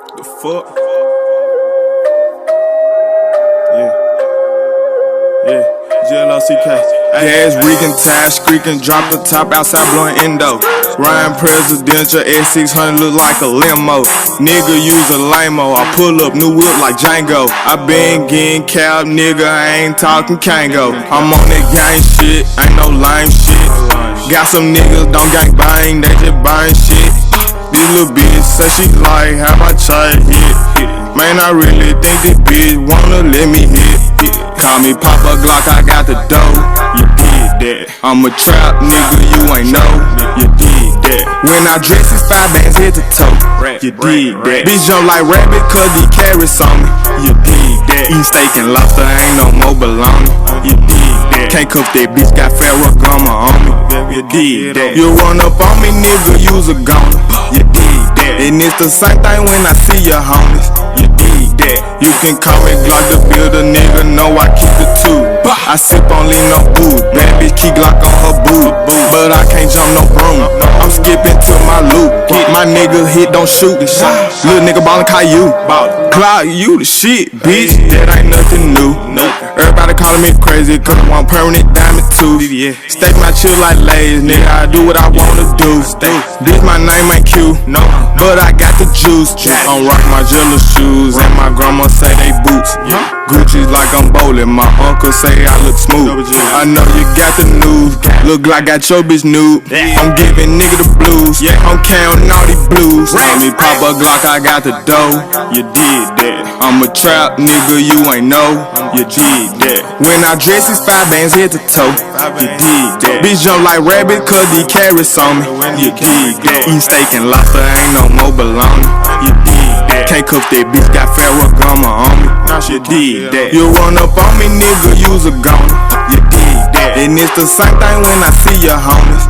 The fuck? Yeah, JLOCK. Gas reeking, tires squeaking, drop the top outside blowing endo. Ryan Presidential S600 look like a limo. Nigga use a limo, I pull up new whip like Django. I been getting cab, nigga, I ain't talking Kango. I'm on that gang shit, ain't no lame shit. Got some niggas don't gang bang, they just buying shit. This little bitch say she like how my child hit. Man, I really think this bitch wanna let me hit. Call me Papa Glock, I got the dough. You did that. I'm a trap nigga, you ain't know. You did that. When I dress, it's 5 bands head to toe. You did that. Bitch jump like rabbit, cause he carrots on me. You did that. Eat steak and lobster, ain't no more bologna. You did that. Can't cook that bitch, got Ferragamo on me. You did that. You run up on me, nigga, you's a goner. You did that. And it's the same thing when I see your homies. You did that. You can call me Glock the builder, nigga, know I keep the two. I sip on lean no booze, bad bitch keep Glock on her boot. But I can't jump no broom, I'm skipping to my loop. My nigga hit, don't shoot. Little nigga ballin' Caillou. Glock, you the shit, bitch, that ain't nothing new. Everybody calling me crazy, cause I want permanent diamond tooth. Stake my chill like Lays, nigga, I do what I wanna do. Bitch, my name ain't Q, but I got the juice. I'm rockin' my Jilla shoes, and my grandma say they boots. Gucci's like I'm bowling, my uncle say I look smooth. I know you got the news, look like I got your bitch nude. I'm giving nigga the blues, I'm counting all these blues. Call me Papa Glock, I got the dough. You did that. I'm a trap nigga, you ain't know. You did that. When I dress, it's 5 bands head to toe. You did that. Bitch jump like rabbit, cause he carrots on me. You did that. Eat steak and lobster, ain't no more bologna. You did that. Can't cook that bitch, got Ferragamo on me. You did that. You run up on me, nigga, you's a goner. You did that. And it's the same thing when I see your homies.